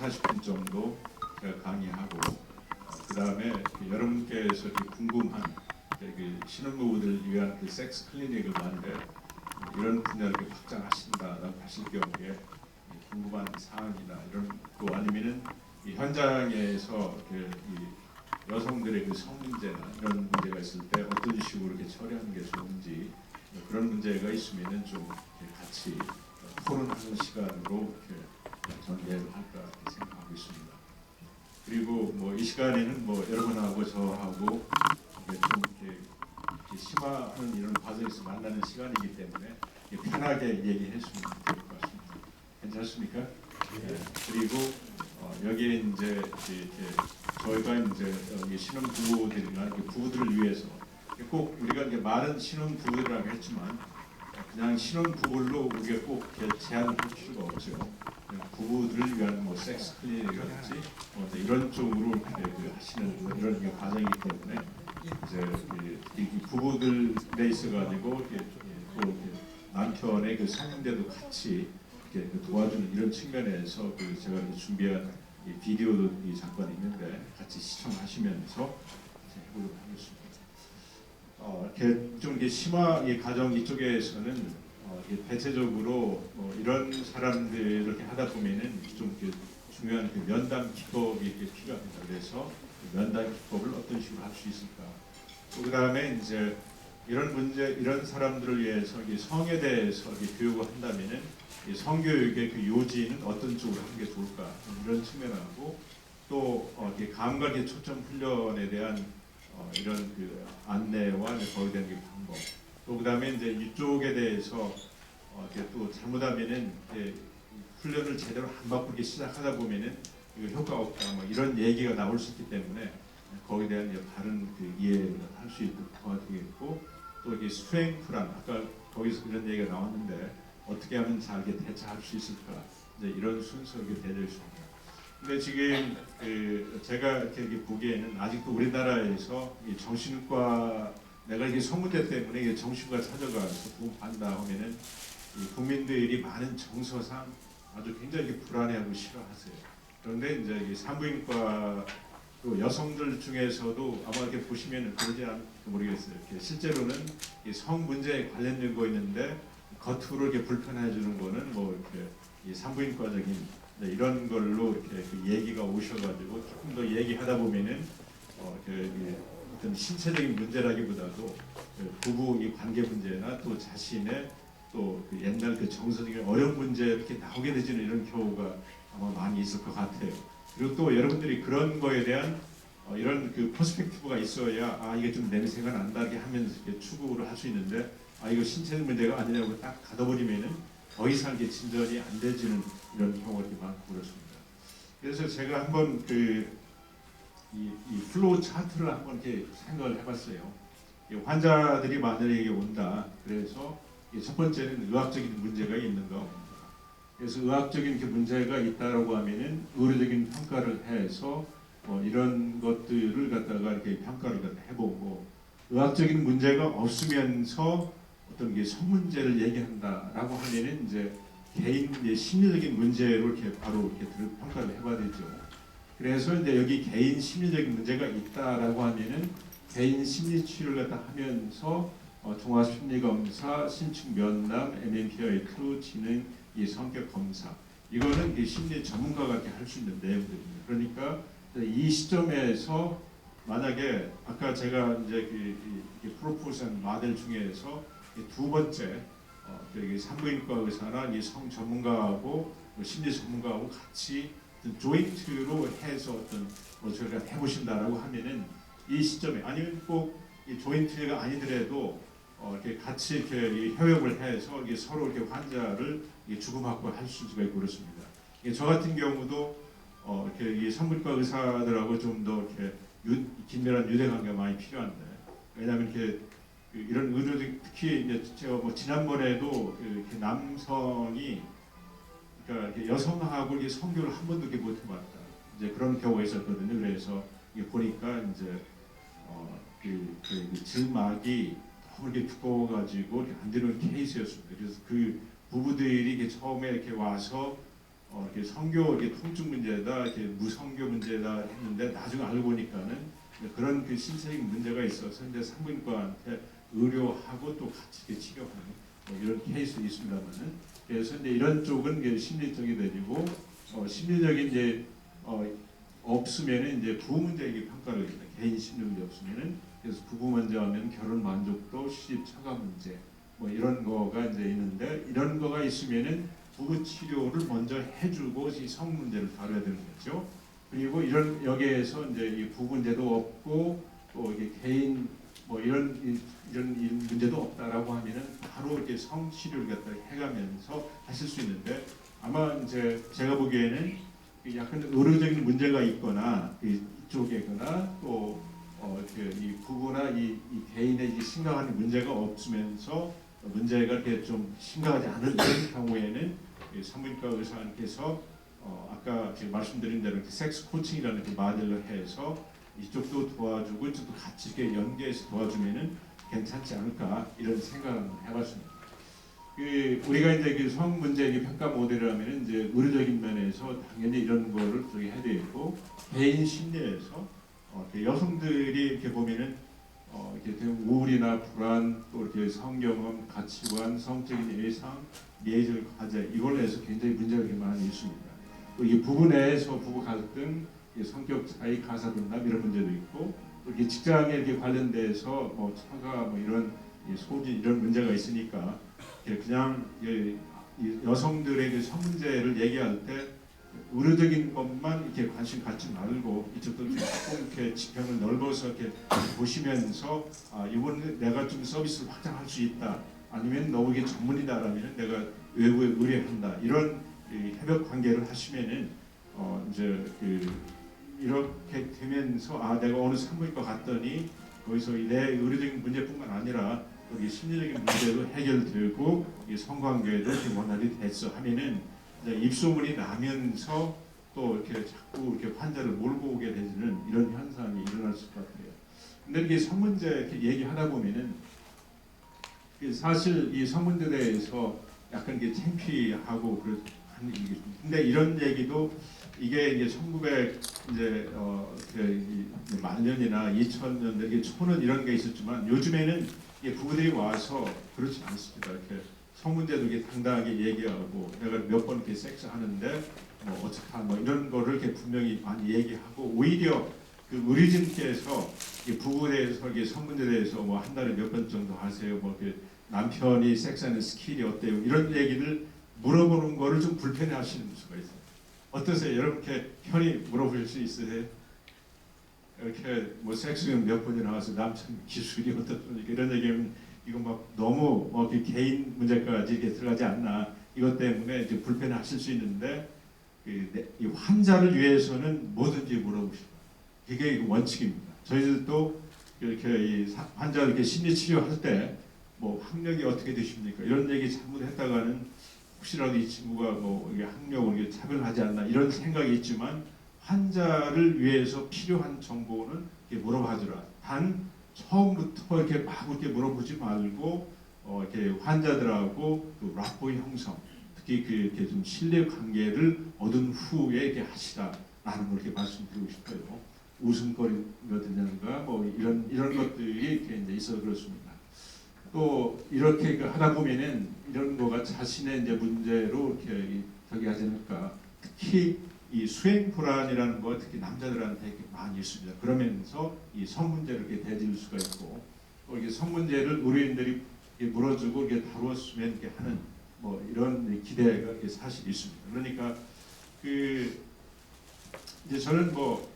40분 정도 제가 강의하고 그 다음에 여러분께서 궁금한 신혼부부들을 위한 섹스 클리닉을 만들 이런 분야를 확장하신다라고 하실 경우에 궁금한 사항이나 이런 또 아니면은 이 현장에서 이 여성들의 성 문제나 이런 문제가 있을 때 어떤 식으로 처리하는 게 좋은지 그런 문제가 있으면은 좀 같이 토론하는 시간으로 전개를 할까 생각하고 있습니다. 그리고 이 시간에는 여러분하고 저하고 좀 심화하는 이런 과정에서 만나는 시간이기 때문에 편하게 얘기했으면 될 것 같습니다. 괜찮습니까? 네. 그리고 여기에 이제 저희가 이제 신혼 부부들이나 부부들을 위해서 꼭 우리가 이제 많은 신혼 부부들이라고 했지만 그냥 신혼 부부로 우리가 꼭 제한을 할 필요가 없죠. 부부들을 위한 섹스 클리닉이라든지 이런 쪽으로 하시는 이런 과정이기 때문에 이제 이 부부들에 있어가지고 또 남편의 성문제도 같이 도와주는 이런 측면에서 제가 준비한 비디오도 잠깐 있는데 같이 시청하시면서 해보도록 하겠습니다. 좀 심화 가정 이쪽에서는 대체적으로 이런 사람들 이렇게 하다 보면은 좀 중요한 면담 기법이 필요합니다. 그래서 면담 기법을 어떤 식으로 할 수 있을까? 그 다음에 이제 이런 문제, 이런 사람들을 위해서 성에 대해서 교육을 한다면은 성교육의 요지는 어떤 쪽으로 하는 게 좋을까? 이런 측면하고 또 감각 초점 훈련에 대한 이런 안내와 거기에 대한 방법. 또 그다음에 이제 이쪽에 대해서 또 잘못하면은 훈련을 제대로 안 받고 시작하다 보면은 이거 효과가 없다 이런 얘기가 나올 수 있기 때문에 거기에 대한 바른 이해를 할 수 있도록 도와주겠고 또 이게 수행 불안 아까 거기서 이런 얘기가 나왔는데 어떻게 하면 잘 대처할 수 있을까 이제 이런 순서로 되어 있습니다. 근데 지금 제가 이렇게 보기에는 아직도 우리나라에서 정신과 내가 이게 성문제 때문에 정신과 찾아가서 도움받는다 하면은 국민들이 많은 정서상 아주 굉장히 불안해하고 싫어하세요. 그런데 이제 산부인과 또 여성들 중에서도 아마 이렇게 보시면 그러지 않을지 모르겠어요. 실제로는 성 문제에 관련된 거 있는데 겉으로 이렇게 불편해 주는 거는 이렇게 산부인과적인 이런 걸로 이렇게 얘기가 오셔가지고 조금 더 얘기하다 보면은 어떤 신체적인 문제라기보다도 부부 이 관계 문제나 또 자신의 또 옛날 정서적인 어려운 문제 이렇게 나오게 되지는 이런 경우가 아마 많이 있을 것 같아요. 그리고 또 여러분들이 그런 거에 대한 이런 퍼스펙티브가 있어야 이게 좀 냄새가 난다 이렇게 하면서 이렇게 추구를 할 수 있는데 이거 신체적 문제가 아니라고 딱 가둬버리면은 더 이상 진전이 안 되지는 이런 경우가 많고 그렇습니다. 그래서 제가 한번 이 플로우 차트를 한번 이렇게 생각을 해봤어요. 환자들이 만약에 온다. 그래서 첫 번째는 의학적인 문제가 있는가 없는가. 그래서 의학적인 문제가 있다라고 하면은 의료적인 평가를 해서 이런 것들을 갖다가 이렇게 평가를 해보고 의학적인 문제가 없으면서 어떤 성문제를 얘기한다라고 하면은 이제 개인의 심리적인 문제로 이렇게 바로 이렇게 평가를 해봐야 되죠. 그래서 이제 여기 개인 심리적인 문제가 있다라고 하면은 개인 심리 치료를 갖다 하면서 종합 심리 검사, 신축 면담, MMPI2, 지능, 이 성격 검사 이거는 심리 전문가가 이렇게 할 수 있는 내용들입니다. 그러니까 이 시점에서 만약에 아까 제가 이제 프로포션 모델 중에서 두 번째 산부인과 의사나 이 성 전문가하고 심리 전문가하고 같이 조인트로 해서 어떤 저희가 해보신다라고 하면은 이 시점에 아니면 꼭 이 조인트가 아니더라도 이렇게 같이 이렇게 협업을 해서 이게 서로 이렇게 환자를 주고받고 할 수가 있고 그렇습니다. 저 같은 경우도 이렇게 이 산부인과 의사들하고 좀 더 이렇게 긴밀한 유대 관계가 많이 필요한데 왜냐하면 이렇게 이런 의료적 특히 이제 제가 지난번에도 이렇게 남성이 그러니까 여성하고 이게 성교를 한 번도 이렇게 못 해봤다 이제 그런 경우가 있었거든요. 그래서 이게 보니까 이제 질막이 너무 이렇게 두꺼워가지고 안 되는 케이스였습니다. 그래서 그 부부들이 이렇게 처음에 이렇게 와서 이렇게 성교 이렇게 통증 문제다, 이렇게 무성교 문제다 했는데 나중에 알고 보니까는 그런 그 신체적인 문제가 있어서 이제 산부인과한테 의료하고 또 같이 이렇게 치료하는 뭐 이런 케이스 있습니다만은, 그래서 이제 이런 쪽은 이제 심리적이 되고 심리적인 이제 없으면은 이제 부부 문제에게 평가를 합니다. 개인 심리적이 없으면은. 그래서 부부 문제하면 결혼 만족도, 시집 처가 문제 뭐 이런 거가 이제 있는데, 이런 거가 있으면은 부부 치료를 먼저 해주고 이 성 문제를 다뤄야 되는 거죠. 그리고 이런 여기에서 이제 이 부부 문제도 없고 또 이게 개인 뭐 이런 문제도 없다라고 하면은 바로 이렇게 성 치료를 갖다 해가면서 하실 수 있는데, 아마 이제 제가 보기에는 약간 의료적인 문제가 있거나 이쪽에거나 또 이 부부나 이 개인의 이 심각한 문제가 없으면서 문제가 이렇게 좀 심각하지 않은 그런 경우에는 산부인과 의사님께서 아까 말씀드린 대로 섹스 코칭이라는 그 모델로 해서 이쪽도 도와주고 이쪽도 같이 이렇게 연계해서 도와주면은 괜찮지 않을까 이런 생각을 해봤습니다. 우리가 이제 그 성 문제 평가 모델이라면 이제 의료적인 면에서 당연히 이런 거를 저기 해야 되고, 개인 심리에서 여성들이 이렇게 보면은 이렇게 우울이나 불안, 또 이렇게 성경험, 가치관, 성적인 예상, 예절 과제 이걸로 해서 굉장히 문제가 많이 있습니다. 또 이 부부 내에서 부부 갈등, 성격 차이, 가사 분담 이런 문제도 있고, 또 이렇게 직장에 이렇게 관련돼서 뭐 처가 뭐 이런 소진 이런 문제가 있으니까 그냥 이 여성들의 그 성 문제를 얘기할 때 의료적인 것만 이렇게 관심 갖지 말고 이쪽도 조금 이렇게 지평을 넓어서 이렇게 보시면서 이번에 내가 좀 서비스를 확장할 수 있다, 아니면 너 이게 전문이다라면 내가 외부에 의뢰한다, 이런 협력 관계를 하시면은 이제 이렇게 되면서 내가 어느 산부인과 갔더니 거기서 내 의료적인 문제뿐만 아니라 여기 심리적인 문제도 해결되고 이 성관계도 원활히 됐어 하면은 입소문이 나면서 또 이렇게 자꾸 이렇게 환자를 몰고 오게 되는 이런 현상이 일어날 것 같아요. 근데 이게 성 문제 이렇게 얘기하다 보면은 사실 이 성 문제에 대해서 약간 이게 창피하고 하는 얘기. 근데 이런 얘기도 이게 이제 1900 이제 말년이나 2000년대 이게 초는 이런 게 있었지만, 요즘에는 부부들이 와서 그렇지 않습니다. 이렇게 성 문제도 이렇게 당당하게 얘기하고, 내가 몇 번 이렇게 섹스하는데 뭐 어떻게 뭐 이런 거를 이렇게 분명히 많이 얘기하고, 오히려 그 의료진께서 부부에 대해서 성 문제에 대해서 뭐 한 달에 몇 번 정도 하세요, 뭐 남편이 섹스하는 스킬이 어때요, 이런 얘기를 물어보는 거를 좀 불편해하시는 수가 있어요. 어떠세요? 여러분 이렇게 편히 물어보실 수 있으세요? 이렇게 뭐 섹스는 몇 번이 나와서 남편 기술이 어떻습니까? 이런 얘기하면 이거 막 너무 개인 문제까지 이렇게 들어가지 않나, 이것 때문에 이제 불편하실 수 있는데, 이 환자를 위해서는 뭐든지 물어보시고, 그게 원칙입니다. 저희들도 이렇게 이 환자 이렇게 심리 치료할 때 뭐 학력이 어떻게 되십니까? 이런 얘기 잘못했다가는 혹시라도 이 친구가 뭐 학력을 차별하지 않나 이런 생각이 있지만, 환자를 위해서 필요한 정보는 이렇게 물어봐주라. 단 처음부터 이렇게 막 이렇게 물어보지 말고 이렇게 환자들하고 그 라포의 형성, 특히 이렇게 좀 신뢰 관계를 얻은 후에 이렇게 하시라라는 걸 이렇게 말씀드리고 싶어요. 웃음거리가 되는가 뭐 이런 것들이 이렇게 이제 있어서 그렇습니다. 또 이렇게 하다 보면은 이런 거가 자신의 이제 문제로 이렇게 저기 하지 않을까. 특히 이 수행 불안이라는 거 특히 남자들한테 이렇게 많이 있습니다. 그러면서 이 성 문제를 이렇게 대질 수가 있고, 또 이게 성 문제를 의료인들이 물어주고 이렇게 다루었으면 이렇게 하는 뭐 이런 기대가 이렇게 사실 있습니다. 그러니까 이제 저는 뭐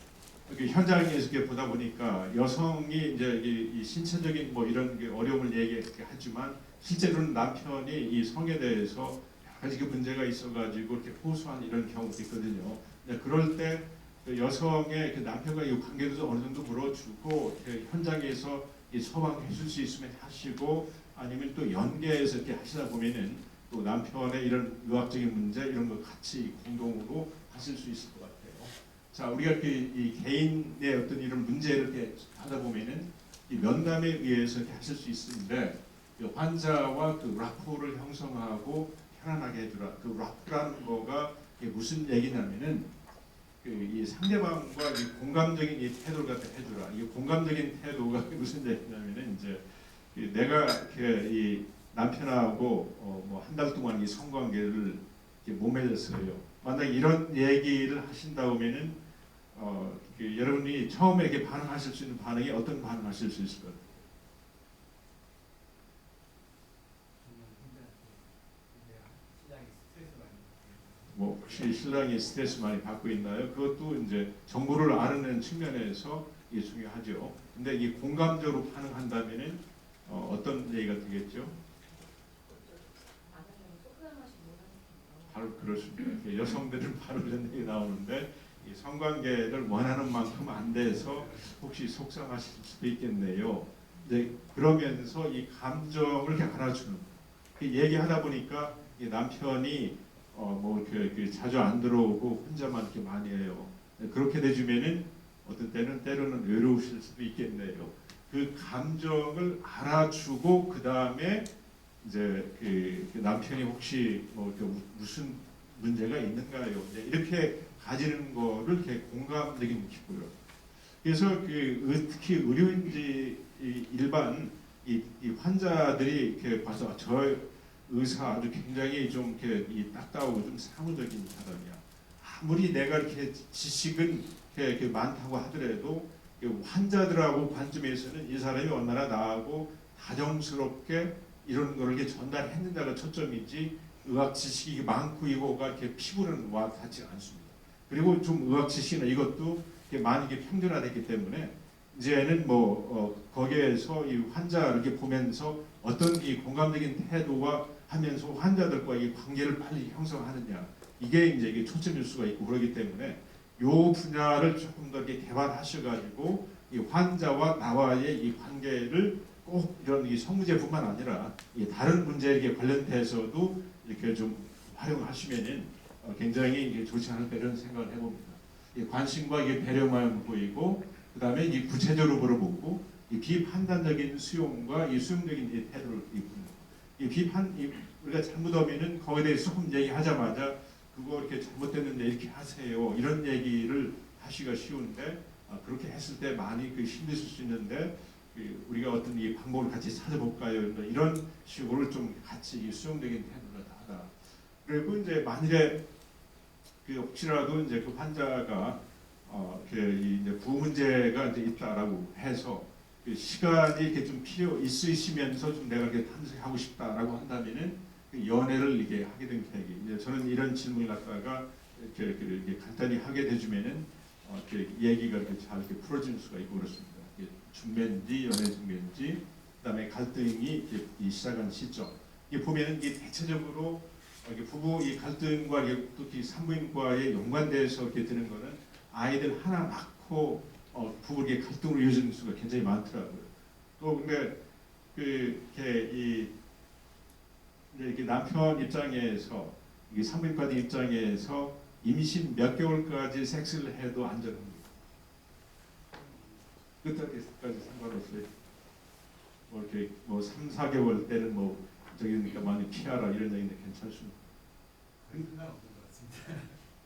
이렇게 현장에서 이렇게 보다 보니까 여성이 이제 이 신체적인 뭐 이런 어려움을 얘기하지만, 실제로는 남편이 이 성에 대해서 여러 가지 문제가 있어가지고 이렇게 호소한 이런 경우도 있거든요. 그럴 때 여성의 남편과 이 관계도 어느 정도 물어주고, 현장에서 처방해줄 수 있으면 하시고, 아니면 또 연계해서 이렇게 하시다 보면은 또 남편의 이런 의학적인 문제 이런 거 같이 공동으로 하실 수 있을 것 같아요. 자, 우리가 이 개인의 어떤 이런 문제를 이렇게 하다 보면은 이 면담에 의해서 이렇게 하실 수 있는데, 환자와 그 라포를 형성하고 편안하게 해주라. 그 라포라는 거가 이게 무슨 얘기냐면은 이 상대방과 이 공감적인 이 태도를 갖다 해주라. 이 공감적인 태도가 무슨 얘기냐면은 이제 내가 이 남편하고 뭐 한 달 동안 이 성관계를 못 맺었어요. 만약 이런 얘기를 하신다면은 여러분이 처음에 이렇게 반응하실 수 있는 반응이 어떤 반응하실 수 있을 것 같아요? 뭐 혹시 신랑이 스트레스 많이 받고 있나요? 그것도 이제 정보를 알아내는 측면에서 이게 중요하죠. 근데 이 공감적으로 반응한다면은 어떤 얘기가 되겠죠? 바로 그렇습니다. 여성들은 바로 이런 얘기 나오는데 이 성관계를 원하는 만큼 안 돼서 혹시 속상하실 수도 있겠네요. 이제 그러면서 이 감정을 이렇게 알아주는 얘기하다 보니까 이 남편이 자주 안 들어오고 혼자만 이렇게 많이 해요. 그렇게 되주면은 어떤 때로는 외로우실 수도 있겠네요. 그 감정을 알아주고 그 다음에 이제 그 남편이 혹시 무슨 문제가 있는가요? 이렇게 가지는 거를 이렇게 공감적인 기고요. 그래서 특히 의료인지 일반 이 환자들이 이렇게 봐서 저 의사 아주 굉장히 좀 이렇게 딱딱하고 좀 사무적인 사람이야. 아무리 내가 이렇게 지식은 이렇게 많다고 하더라도 환자들하고 관점에서는 이 사람이 얼마나 나하고 다정스럽게 이런 걸 이렇게 전달했는가가 초점이지 의학 지식이 많고 이거가 이렇게 피부는 와 닿지 않습니다. 그리고 좀 의학 지식이나 이것도 많이 이렇게 평준화됐기 때문에 이제는 거기에서 이 환자를 이렇게 보면서 어떤 이 공감적인 태도와 하면서 환자들과 이 관계를 빨리 형성하느냐 이게 이제 초점일 수가 있고 그러기 때문에 요 분야를 조금 더 이렇게 개발하셔가지고 이 환자와 나와의 이 관계를 꼭 이런 이 성문제뿐만 아니라 이 다른 문제에 관련돼서도 이렇게 좀 활용하시면은 굉장히 좋지 않을까 이런 생각을 해봅니다. 이 관심과 이 배려만 보이고 그 다음에 이 구체적으로 물어보고 이 비판단적인 수용과 이 수용적인 이 태도를 우리가 잘못하면은 거기에 대해서 조금 얘기하자마자 그거 이렇게 잘못됐는데 이렇게 하세요 이런 얘기를 하기가 쉬운데 그렇게 했을 때 많이 힘드실 수 있는데 우리가 어떤 이 방법을 같이 찾아볼까요? 이런 식으로 좀 같이 이 수용적인 태도를 하다. 그리고 이제 만일에 혹시라도 이제 그 환자가 이제 부부 문제가 이제 있다라고 해서 시간이 이렇게 좀 필요 있으시면서 좀 내가 이렇게 탐색하고 싶다라고 한다면은 연애를 이게 하게 된 계획이 이제 저는 이런 질문을 갖다가 이렇게 간단히 하게 되주면은 이렇게 얘기가 이렇게 잘 이렇게 풀어질 수가 있고 그렇습니다. 중매인지 연애 중매인지 그다음에 갈등이 이 시작한 시점 이 보면은 이 대체적으로 부부 이 갈등과 특히 산부인과의 연관돼서 이렇게 되는 거는 아이들 하나 낳고 부부의 갈등으로 이어지는 수가 굉장히 많더라고요. 또 근데 이렇게 남편 입장에서 이게 산부인과들 입장에서 임신 몇 개월까지 섹스를 해도 안전합니다. 끝까지 상관없어요. 이렇게 3, 4개월 때는 저기니까 많이 피하라 이런 얘기인데 괜찮습니다.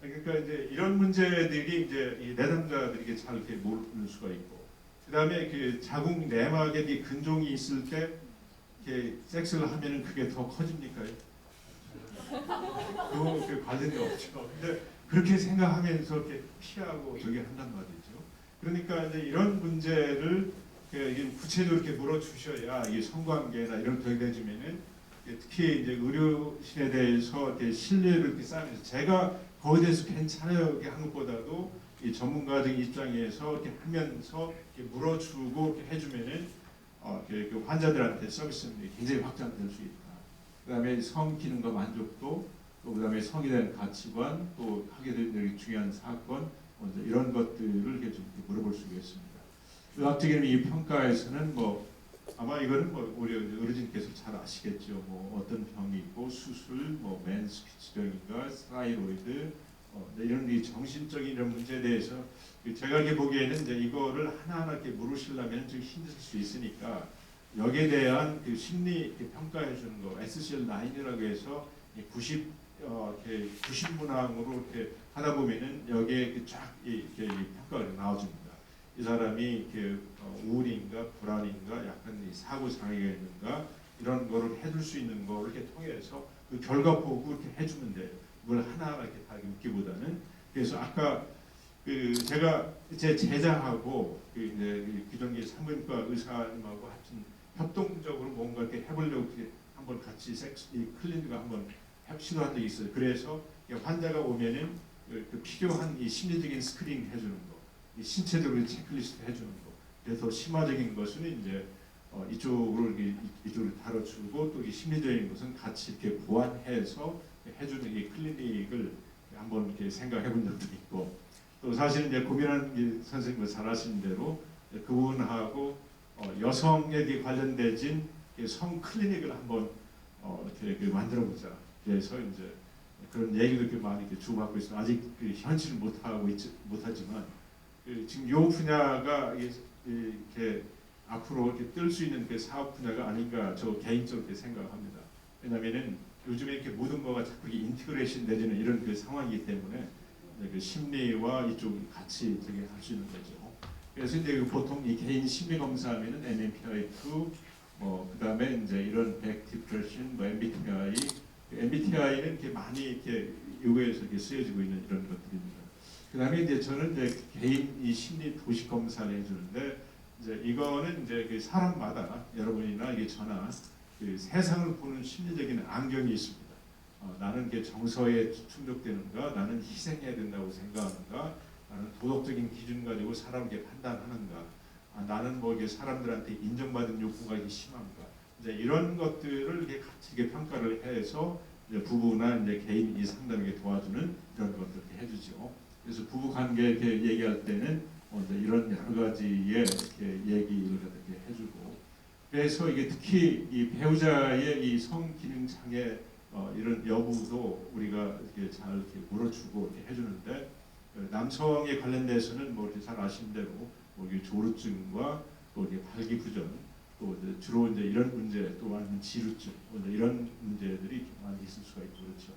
그러니까 이제 이런 문제들이 이제 이 내담자들이 잘 이렇게 모를 수가 있고, 그 다음에 그 자궁 내막에 이 근종이 있을 때 이렇게 섹스를 하면은 그게 더 커집니까요? 그거 관련이 없죠. 근데 그렇게 생각하면서 이렇게 피하고 저기 한단 말이죠. 그러니까 이제 이런 문제를 구체적으로 이렇게 물어주셔야 이 성관계나 이런 결과지면은 특히 이제 의료진에 대해서 이렇게 신뢰를 이렇게 쌓으면서 제가 거기에 대해서 괜찮아요 이렇게 한 것보다도 이 전문가적인 입장에서 이렇게 하면서 이렇게 물어주고 이렇게 해주면은 그 환자들한테 서비스는 굉장히 확장될 수 있다. 그다음에 성 기능과 만족도, 또 그다음에 성에 대한 가치관, 또 하게 될 중요한 사건, 먼저 이런 것들을 이렇게 좀 물어볼 수 있겠습니다. 의학적인 이 평가에서는 아마 이거는 우리 의료진께서 잘 아시겠죠. 어떤 병이 있고 수술, 맨스 피치병인가, 스테로이드, 이런 이 정신적인 이런 문제에 대해서 제가 이렇게 보기에는 이제 이거를 하나하나 이렇게 물으시려면 좀 힘들 수 있으니까 여기에 대한 그 심리 평가해 주는 거 SCL9이라고 해서 이렇게 구신문항으로 이렇게 하다 보면은 여기에 쫙 이렇게 평가가 나와줍니다. 이 사람이 이렇게 우울인가 불안인가 약간 이 사고 장애가 있는가 이런 거를 해줄 수 있는 거를 이렇게 통해서 그 결과 보고 이렇게 해주면 돼요. 그걸 하나하나 이렇게 다 읽기보다는. 그래서 아까 그 제가 제 제자하고 그 이제 기존기 산부인과 의사님하고 하여튼 협동적으로 뭔가 이렇게 해보려고 이렇게 한번 같이 이 클리닉을 한번 시도한 적이 있어요. 그래서 환자가 오면은 그 필요한 이 심리적인 스크린 해주는 거, 이 신체적으로 체크리스트 해주는 거. 그래서 심화적인 것은 이제 이쪽으로 다뤄주고 또 이 심리적인 것은 같이 이렇게 보완해서 해주는 이 클리닉을 한번 이렇게 생각해 본 적도 있고, 또 사실 이제 고민한 선생님도 잘 아시는 대로 그분하고 여성에 관련되진 성 클리닉을 한번 이렇게 만들어 보자. 그래서 이제 그런 얘기도 이렇게 많이 이렇게 주고받고 있어요. 아직 현실을 못하지만 지금 요 분야가 이렇게 앞으로 이렇게 뜰 수 있는 그 사업 분야가 아닌가 저 개인적으로 이렇게 생각합니다. 왜냐하면은 요즘에 이렇게 모든 거가 자꾸 인티그레이션 내지는 이런 그 상황이기 때문에 그 심리와 이쪽 같이 되게 할 수 있는 거죠. 그래서 이제 보통 이 개인 심리 검사하면은 MMPI2, 그다음에 이제 이런 백 디프레션, MBTI, MBTI는 이렇게 많이 이렇게 요구에서 이렇게 쓰여지고 있는 이런 것들입니다. 그다음에 이제 저는 이제 개인 이 심리 도식 검사를 해주는데 이제 이거는 이제 그 사람마다 여러분이나 이게 저나 그 세상을 보는 심리적인 안경이 있습니다. 나는 게 정서에 충족되는가, 나는 희생해야 된다고 생각하는가, 나는 도덕적인 기준 가지고 사람에게 판단하는가, 나는 뭐 이게 사람들한테 인정받은 욕구가 심한가, 이제 이런 것들을 이렇게 같이 이렇게 평가를 해서 이제 부부나 이제 개인 이 상담에게 도와주는 이런 것들을 해주죠. 그래서 부부 관계 이렇게 얘기할 때는 이제 이런 여러 가지의 이렇게 얘기를 이렇게 해주고, 그래서 이게 특히 이 배우자의 이 성기능 장애 이런 여부도 우리가 이렇게 잘 이렇게 물어주고 이렇게 해주는데, 남성에 관련돼서는 뭐 이렇게 잘 아시는 대로 뭐 이게 조루증과 또 이게 발기부전, 또 이제 주로 이제 이런 문제, 또 아니면 지루증, 이제 이런 문제들이 많이 있을 수가 있고 그렇죠.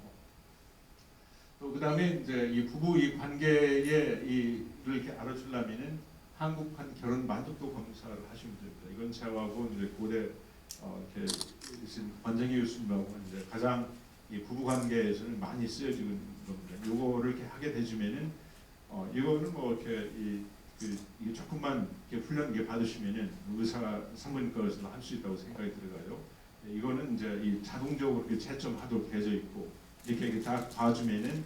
또 그다음에 이제 이 부부 이 관계에 이를 이렇게 알아주려면은 한국판 결혼 만족도 검사를 하시면 됩니다. 이건 저하고 이제 고대 이렇게 권정희 교수님하고 이제 가장 이 부부 관계에서는 많이 쓰여지는 겁니다. 요거를 이렇게 하게 되시면은 이거는 뭐 이렇게 이게 조금만 이렇게 훈련 이렇게 받으시면은 의사 산부인과에서 할 수 있다고 생각이 들어가요. 이거는 이제 이 자동적으로 이렇게 채점하도록 되어 있고 이렇게 다 봐주면은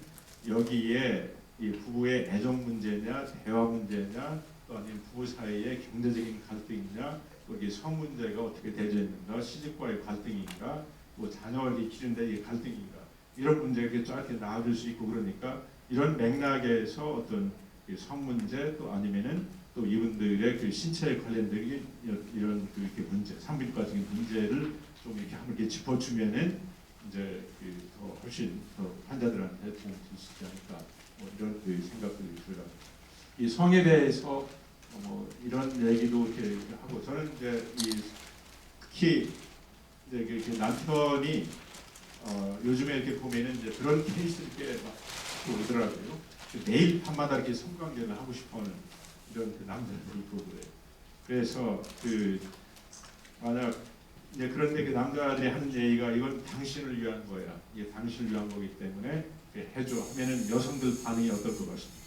여기에 이 부부의 애정 문제냐, 대화 문제냐, 또 아니면 부부 사이의 경제적인 갈등이냐, 여기 성 문제가 어떻게 되어져 있는가, 시집과의 갈등인가, 뭐 자녀의 기준대의 갈등인가, 이런 문제가 쫙 이렇게 나와줄 수 있고, 그러니까 이런 맥락에서 어떤 성 문제, 또 아니면은 또 이분들의 그 신체에 관련된 이런 이렇게 문제, 산부인과적인 문제를 좀 이렇게 한번 이렇게 짚어주면은 이제 더 훨씬 더 환자들한테 도움이 될 수 있지 않을까, 뭐 이런 생각들이 들어요. 이 성에 대해서 뭐 이런 얘기도 이렇게 하고, 저는 이제 특히 이제 남편이 요즘에 이렇게 보면은 이제 그런 케이스를 막 오더라고요. 매일 밤마다 이렇게 성관계를 하고 싶어하는 이런 남자들이 있고 그래요. 그래서 만약 이제 그런데 그 남자들이 하는 얘기가 이건 당신을 위한 거야, 이게 당신을 위한 거기 때문에 해줘 하면은 여성들 반응이 어떨 것 같습니까?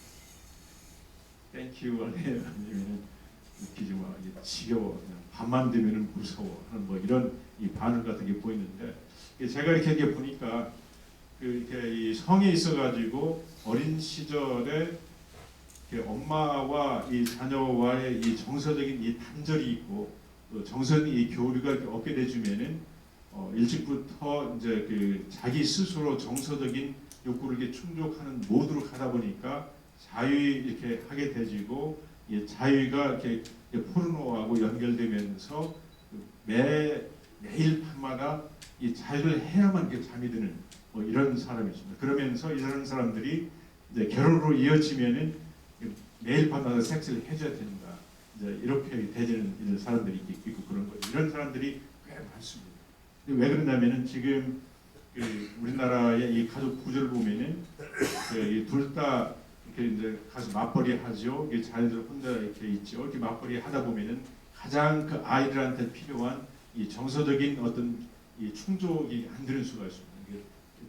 땡큐 아니면 웃기지 마, 이게 지겨워, 그냥 밤만 되면은 무서워 하는 뭐 이런 이 반응 같은 게 보이는데, 제가 이렇게 보니까 이렇게 이 성에 있어가지고 어린 시절에 엄마와 이 자녀와의 이 정서적인 이 단절이 있고, 또 정서적인 이 교류가 이렇게 없게 되주면은 일찍부터 이제 자기 스스로 정서적인 욕구를 이렇게 충족하는 모드로 가다 보니까 자유 이렇게 하게 되지고, 이 자유가 이렇게 포르노하고 연결되면서 매일 밤마다 이 자유를 해야만 이렇게 잠이 드는 뭐 이런 사람이 있습니다. 그러면서 이런 사람들이 이제 결혼으로 이어지면은 매일 밤마다 섹스를 해줘야 된다, 이제 이렇게 되는 사람들이 있고 그런 거죠. 이런 사람들이 꽤 많습니다. 왜 그러냐면은 지금 우리나라의 이 가족 구조를 보면은 둘 다 이렇게 이제 가서 맞벌이 하죠. 자녀들 혼자 이렇게 있죠. 이렇게 맞벌이 하다 보면은 가장 그 아이들한테 필요한 이 정서적인 어떤 이 충족이 안 되는 수가 있습니다.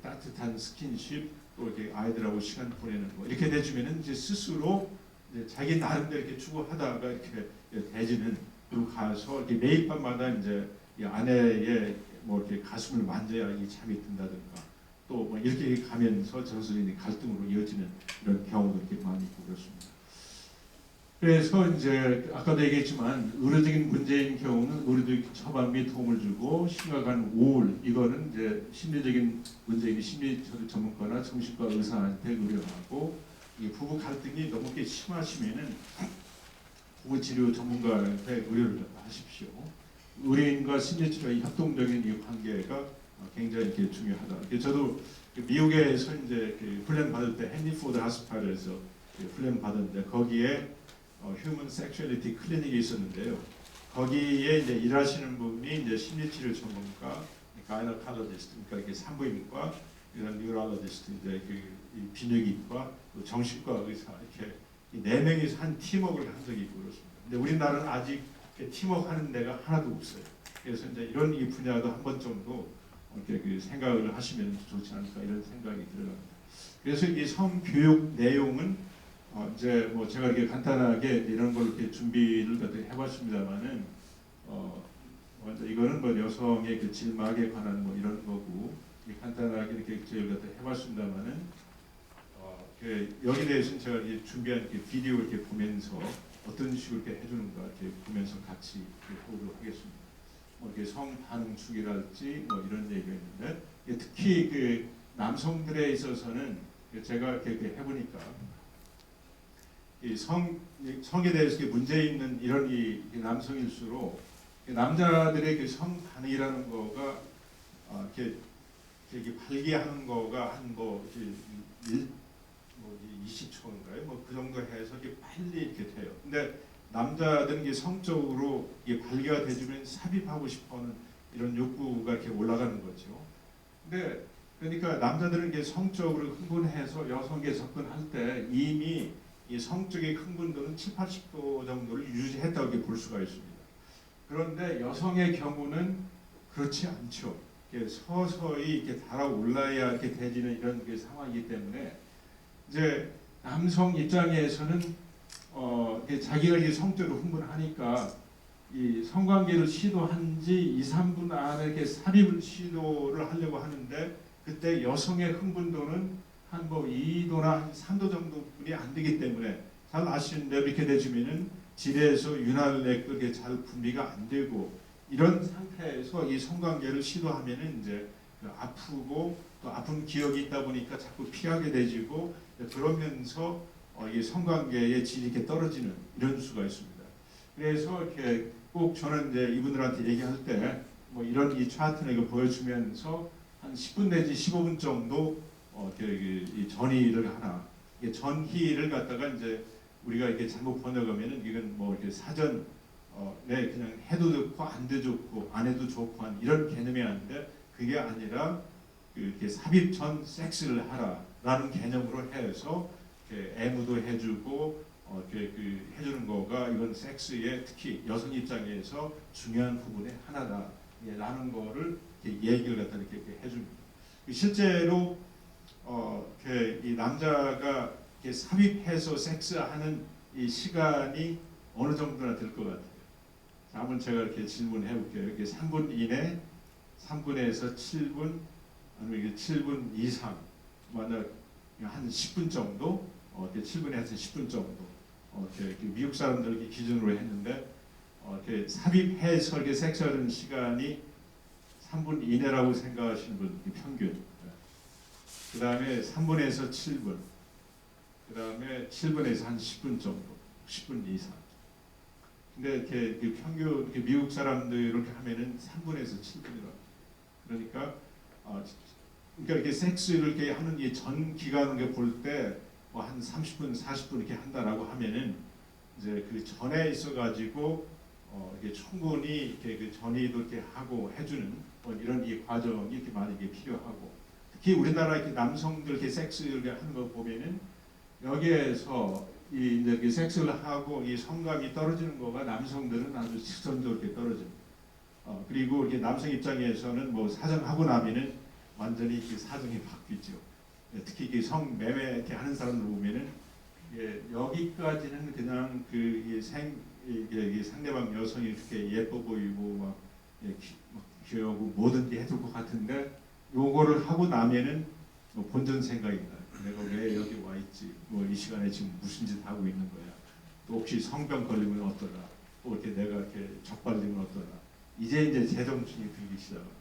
따뜻한 스킨십 또 이렇게 아이들하고 시간 보내는 거 이렇게 되주면은 이제 스스로 이제 자기 나름대로 이렇게 추구하다가 이렇게 대지는 그리고 가서 이렇게 매일 밤마다 이제 이 아내의 뭐 이렇게 가슴을 만져야 이 잠이 든다든가 또 뭐 이렇게 가면서 정서적인 갈등으로 이어지는 이런 경우도 이렇게 많이 있고 그렇습니다. 그래서 이제 아까도 얘기했지만 의료적인 문제인 경우는 의료적 처방 및 도움을 주고 심각한 우울 이거는 이제 심리적인 문제인 심리 전문가나 정신과 의사한테 의뢰하고 이 부부 갈등이 너무 심하시면은 부부 치료 전문가한테 의뢰를 하십시오. 의뢰인과 심리치료의 협동적인 이 관계가 굉장히 이렇게 중요하다. 저도 미국에서 이제 훈련 받을 때 헨리포드 하스파일에서 훈련 받았는데 거기에 휴먼 섹슈얼리티 클리닉이 있었는데요. 거기에 이제 일하시는 분이 이제 심리치료 전문가, 가이너콜로지스트, 그러니까 이렇게 산부인과, 이런 뉴럴로지스트, 이제 이 비뇨기과, 또 정신과 의사 이렇게 네 명이서 한 팀워크를 한 적이 있고 그렇습니다. 근데 우리나라는 아직 팀워크 하는 데가 하나도 없어요. 그래서 이제 이런 이 분야도 한 번 정도 이렇게 생각을 하시면 좋지 않을까 이런 생각이 들어갑니다. 그래서 이 성교육 내용은 이제 뭐 제가 이렇게 간단하게 이런 걸 이렇게 준비를 해봤습니다만은 먼저 이거는 뭐 여성의 그 질막에 관한 뭐 이런 거고 간단하게 이렇게 저희가 해봤습니다만은 여기 대해서는 제가 이렇게 준비한 이렇게 비디오 이렇게 보면서 어떤 식으로 이렇게 해주는가 이렇게 보면서 같이 보도록 하겠습니다. 뭐 이렇게 성 반응축이랄지 뭐 이런 얘기가 있는데 특히 그 남성들에 있어서는 제가 이렇게 해보니까 이 성에 대해서 문제 있는 이런 이 남성일수록 남자들의 그 성 반응이라는 거가 이렇게 발기하는 거가 한 뭐 20초인가요? 뭐 그 정도 해서 이렇게 빨리 이렇게 돼요. 근데 남자들은 이게 성적으로 이게 발기가 되주면 삽입하고 싶어하는 이런 욕구가 이렇게 올라가는 거죠. 근데 그러니까 남자들은 이게 성적으로 흥분해서 여성에게 접근할 때 이미 이 성적인 흥분도는 7, 80도 정도를 유지했다고 볼 수가 있습니다. 그런데 여성의 경우는 그렇지 않죠. 서서히 이렇게 달아올라야 이렇게 되지는 이런 상황이기 때문에 이제 남성 입장에서는 자기가 이제 성적으로 흥분하니까 이 성관계를 시도한 지 2, 3분 안에 이렇게 삽입을 시도를 하려고 하는데 그때 여성의 흥분도는 한 뭐 2도나 한 3도 정도뿐이 안 되기 때문에 잘 아시는 대로 이렇게 되시면은 질에서 윤활액도 이렇게 잘 분비가 안 되고 이런 상태에서 이 성관계를 시도하면은 이제 아프고 또 아픈 기억이 있다 보니까 자꾸 피하게 되지고 그러면서 이 성관계의 질이 이렇게 떨어지는 이런 수가 있습니다. 그래서 이렇게 꼭 저는 이제 이분들한테 얘기할 때 뭐 이런 이 차트를 이거 보여주면서 한 10분 내지 15분 정도 이 전의를 하나 이게 전희를 갖다가 이제 우리가 이렇게 잘못 번역하면은 이건 뭐 이렇게 사전 네 그냥 해도 좋고 안 해도 좋고 안 해도 좋고 한 이런 개념이 아닌데 그게 아니라 이렇게 삽입 전 섹스를 하라라는 개념으로 해서 이렇게 애무도 해주고 이렇게 해주는 거가 이건 섹스의 특히 여성 입장에서 중요한 부분의 하나다라는 거를 이렇게 얘기를 갖다 이렇게 해줍니다. 실제로 이 남자가 이렇게 삽입해서 섹스하는 이 시간이 어느 정도나 될 것 같아요. 자, 한번 제가 이렇게 질문해 볼게요. 이렇게 3분 이내, 3분에서 7분, 아니면 이게 7분 이상, 만약 한 10분 정도, 7분에서 10분 정도, 이렇게 미국 사람들 기준으로 했는데, 이렇게 삽입해서 이렇게 섹스하는 시간이 3분 이내라고 생각하시는 분 평균. 그 다음에 3분에서 7분, 그 다음에 7분에서 한 10분 정도, 10분 이상. 근데 이렇게 평균 이렇게 미국 사람들 이렇게 하면은 3분에서 7분이라고. 그러니까 이렇게 섹스를 이렇게 하는 이 전 기간을 볼 때 뭐 한 30분, 40분 이렇게 한다라고 하면은 이제 그 전에 있어가지고 이게 충분히 이렇게 그 전이도 이렇게 하고 해주는 뭐 이런 이 과정이 이렇게 많이 이게 필요하고, 특히 우리나라 이렇게 남성들 이렇게 섹스를 하는 거 보면은 여기에서 이 이제 그 섹스를 하고 이 성감이 떨어지는 거가 남성들은 아주 직선적으로 이렇게 떨어집니다. 그리고 이렇게 남성 입장에서는 뭐 사정하고 나면은 완전히 이렇게 사정이 바뀌죠. 특히 이게 성매매 이렇게 하는 사람들 보면은 여기까지는 그냥 이게 상대방 여성이 이렇게 예뻐 보이고 막 귀여우고 뭐든지 해줄 것 같은데 요거를 하고 나면은 뭐 본전 생각입니다. 내가 왜 여기 와 있지? 뭐 이 시간에 지금 무슨 짓 하고 있는 거야? 또 혹시 성병 걸리면 어떠나? 또 이렇게 내가 이렇게 적발되면 어떠나? 이제 제정신이 들기 시작합니다.